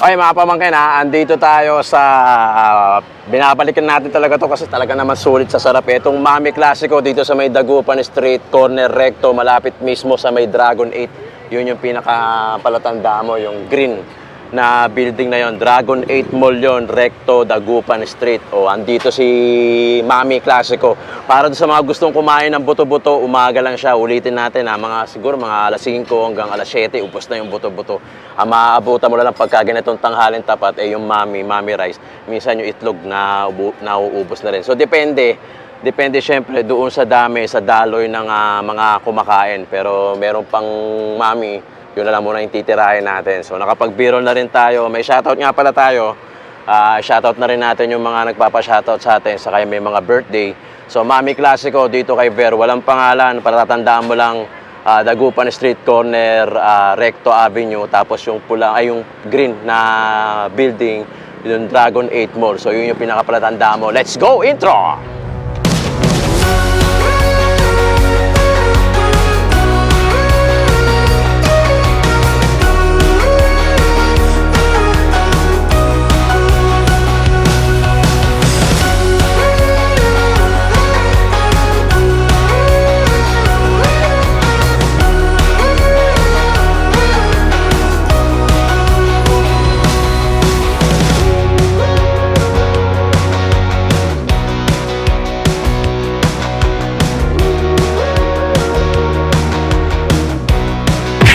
Okay mga pamangkin andito tayo sa binabalikan natin talaga to kasi talaga naman sulit sa sarap. Itong Mami Classico dito sa may Dagupan Street, corner recto, malapit mismo sa may Dragon 8. Yun yung pinaka-palatanda mo, yung green na building na yon, Dragon 8 Mall yun, recto, Dagupan Street. O, andito si Mami Classico. Para sa mga gustong kumain ng buto-buto, umaga lang siya. Ulitin natin siguro mga alas 5 hanggang alas 7, ubos na yung buto-buto. Maaabutan mo lang pagka ganitong tanghalin tapat, yung Mami Rice. Minsan yung itlog na nauubos na rin. So, depende syempre doon sa dami, sa daloy ng mga kumakain. Pero meron pang Mami, yun na lang muna yung titirahin natin. So, nakapagbiro na rin tayo. May shoutout nga pala tayo. Shoutout na rin natin yung mga nagpapa-shoutout sa atin. Saka may mga birthday. So, Mami Classico dito kay Ver. Walang pangalan. Para tatandaan mo lang, Dagupan Street, corner, Recto Avenue. Tapos yung pula, yung green na building, yung Dragon 8 Mall. So, yun yung pinakapalatandaan mo. Let's go! Intro!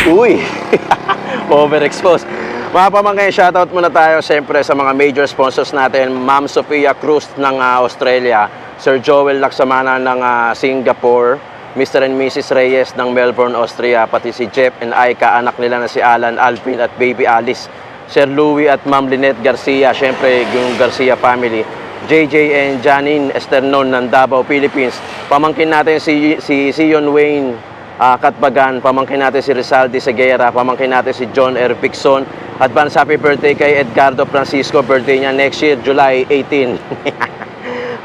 Uy! Overexposed. Mga pamangkin, shoutout muna tayo siyempre sa mga major sponsors natin. Ma'am Sophia Cruz ng Australia, Sir Joel Laksamana ng Singapore, Mr. and Mrs. Reyes ng Melbourne, Austria, pati si Jeff and Aika, anak nila na si Alan, Alvin at baby Alice, Sir Louie at Ma'am Lynette Garcia, siyempre yung Garcia family, JJ and Janine Esternon ng Davao, Philippines. Pamangkin natin si Sion Wayne Katbagan, pamangkin natin si Rizaldi Seguera, pamangkin natin si John R. Pixon. Advance happy birthday kay Edgardo Francisco, birthday niya next year, July 18.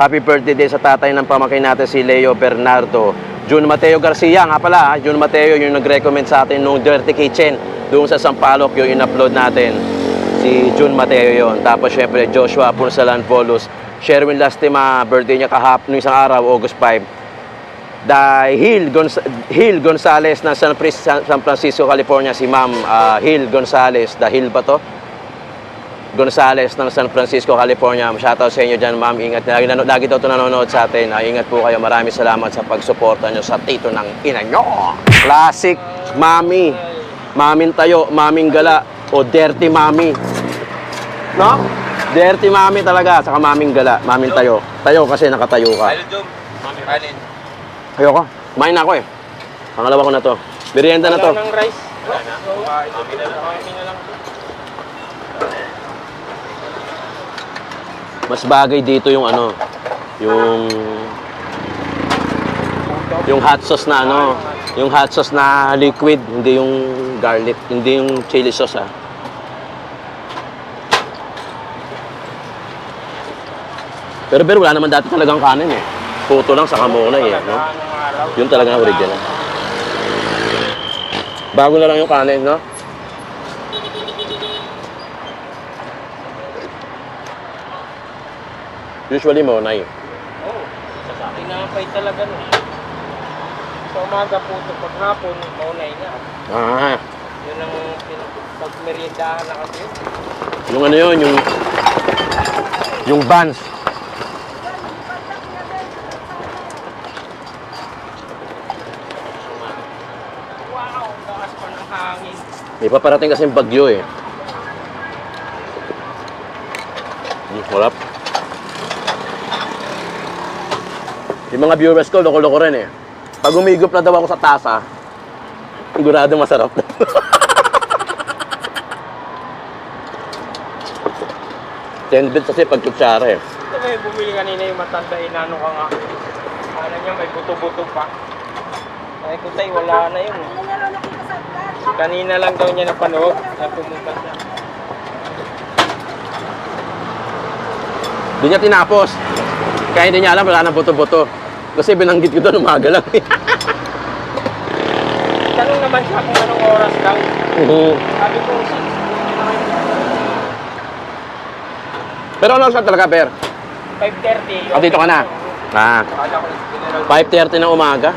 Happy birthday din sa tatay ng pamangkin natin si Leo Bernardo. June Mateo Garcia nga pala, June Mateo yung nag-recommend sa atin nung Dirty Kitchen doon sa Sampaloc, yung in-upload natin. Si June Mateo yon. Tapos syempre Joshua Punsalan Volus, Sherwin Lastima, birthday niya nung isang araw, August 5. Hill Gonzales ng San Francisco, California, si Ma'am Hill Gonzales. Hill ba to? Gonzales ng San Francisco, California. Shoutout sa inyo dyan, Ma'am. Ingat. Lagi daw ito nanonood sa atin. Ingat po kayo. Maraming salamat sa pagsuporta nyo sa tito ng ina nyo. Classic Mami. Maming tayo, Maming gala, o Dirty Mami. No? Dirty Mami talaga, saka Maming gala, Maming tayo. Tayo kasi nakatayo ka. Mami kanin. Ayoko. Kumain na ako eh. Pangalawa ko na to. Merienda na to. Wala ng rice. Mami na lang. Mas bagay dito yung yung hot sauce na yung hot sauce na liquid, hindi yung garlic, hindi yung chili sauce Pero wala naman dati talagang kanin eh. Puto lang sa kamunay no? Yun talaga ang original. Bago na lang yung kanin, no? Usually maunay. Oo. Sa akin nakapay talaga no. Sa umaga puto, pag hapon, maunay na. Yun ang pag-meriendahan na kasi. Yung yun, yung buns. May paparating kasing bagyo eh. Harap. Yung mga viewers ko, loko-loko rin eh. Pag umigop na daw ako sa tasa, sigurado masarap. 10 bits kasi pag kutsara eh. Ito may bumili kanina yung matanda, inano ka nga. Ano niya, may buto-buto pa. Ay kutay, wala na yun. Kanina lang daw niya napanood na pumunta siya. Hindi niya tinapos. Kaya hindi niya alam, wala na buto-buto. Kasi binanggit ko doon, umaga lang. Tanong naman siya kung anong oras daw. Sabi ko, Pero ano sa talaga, Ber? 5:30. Dito ka na. Ah, 5:30 ng umaga.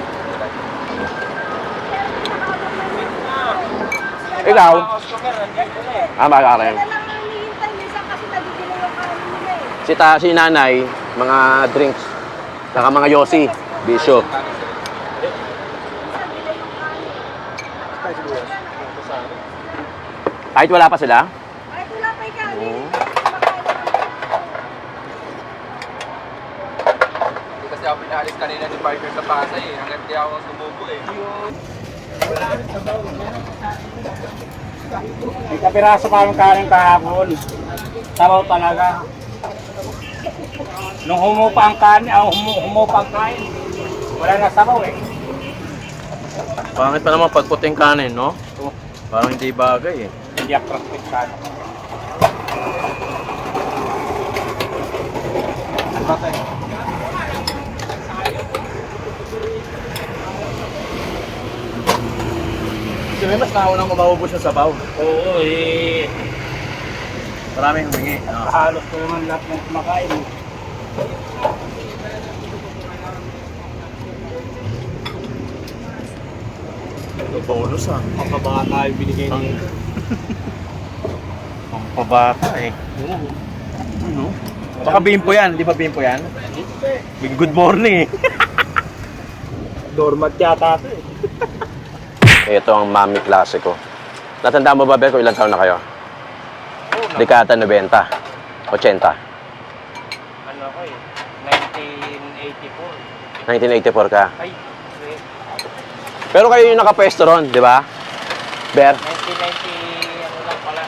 Ikaw? Customer, nandito na eh. Maaga ka rin. Kaya lang hinihintay minsan kasi nabibili yung kanin nila eh. Si nanay, mga drinks. Saka mga yosi, bisyo. Kahit wala pa sila? Kahit wala pa yung kanin. Oo. Hindi kasi ako pinalis kanina ni partner sa Pasay eh. Hanggang di ako sumubo eh. May kapiraso pa yung kanin kahapon. Sabaw talaga. Nung humupa ang kanin, humupa ang kain, wala na sabaw eh. Pangit pa naman pagputing kanin, no? Parang hindi bagay eh. Hindi attractive ka. Kasi mas naunang maubos yung sabaw. Oo eh. Maraming humingi. Halos ko naman lahat ng kumakain. Bonus ah. Pagkabata yung binigay niya. Ang pabata eh. Ano? Baka bimpo yan, di ba bimpo yan? Good morning eh. Doormat yata ito eh. Ito ang Mami Classico. Natandaan mo ba, Bel, kung ilang taon na kayo? Dekada 90. 80. Ano ko eh, 1984. 1984 ka. Ay, Pero kayo yung nakapwesto ron, di ba? Ber? 1990, ano lang pala,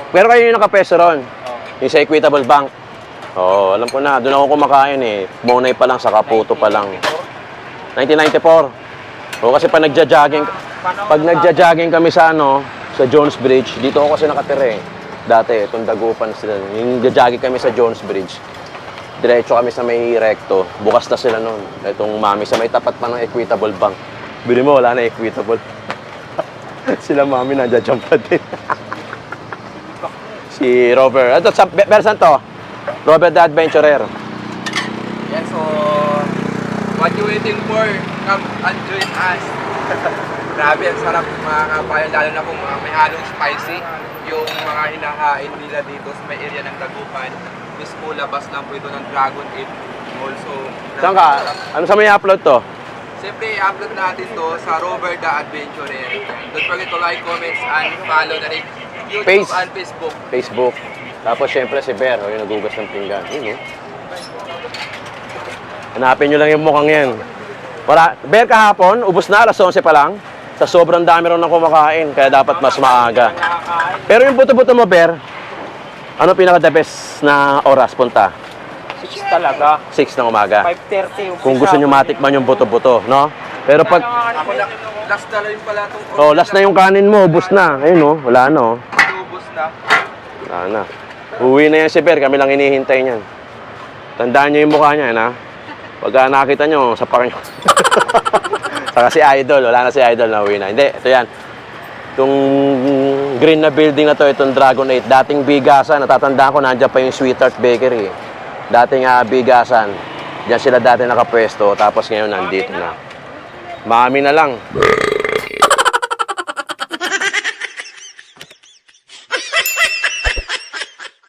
1994. Pero kayo yung nakapwesto ron. Oh, Yung sa Equitable Bank. Oo, alam ko na. Doon ako kumakain eh. Monay pa lang, sa Kaputo pa lang. 1994. Oo, kasi pag nagja-jogging kami sa sa Jones Bridge, dito ako kasi nakatira eh. Dati, itong dagupan sila. Yung nagja-jogging kami sa Jones Bridge. Diretso kami sa may recto. Bukas na sila noon. Itong mami sa may tapat pa ng Equitable Bank. Bili mo, wala na Equitable. Sila mami nandiyan pa din. Si Robert. Ito, Bersan to. Robert the Adventurer. Yes, so what you waiting for? Come and join us. Grabe, ang sarap mga kabayan, lalo na kung may halong spicy. Yung mga hinahain nila dito sa may area ng Dagupan. Mismo labas lang po ito ng Dragon 8. Also, Saan ka? Ano sa may upload to? siyempre, i-upload natin to sa Robert the Adventurer. Don't forget to like, comments, and follow na rin YouTube Face. and Facebook. Facebook. Tapos syempre si Ber, yung nagugas ng pinggan. Yun, Hanapin nyo lang yung mukhang yan. Ber, kahapon, ubos na, alas 11 pa lang. Sa sobrang dami rin na kumakain, kaya dapat mas maaga. nakakain. Pero yung buto-buto mo, Ber, ano pinaka-the best na oras punta? 6 talaga. 6 ng umaga. 5:30 umpisa. Kung gusto nyo matikman yung buto-buto, no? Pero pag, Ako last na rin pala itong last na yung kanin mo, ubos na. Ayun, wala na, ubos na. Wala na. Uwi na yan si Ber, kami lang hinihintay niyan. Tandaan nyo yung mukha niya, ha? Pagka nakita nyo, sapakin nyo. Saka si Idol, wala na si Idol na uwi na. Hindi, ito yan. Itong green na building na to, itong Dragon 8, dating bigasan, natatandaan ko, nandiyan pa yung Sweetheart Bakery. Dating bigasan, diyan sila dati nakapwesto, tapos ngayon nandito na. Mami na lang.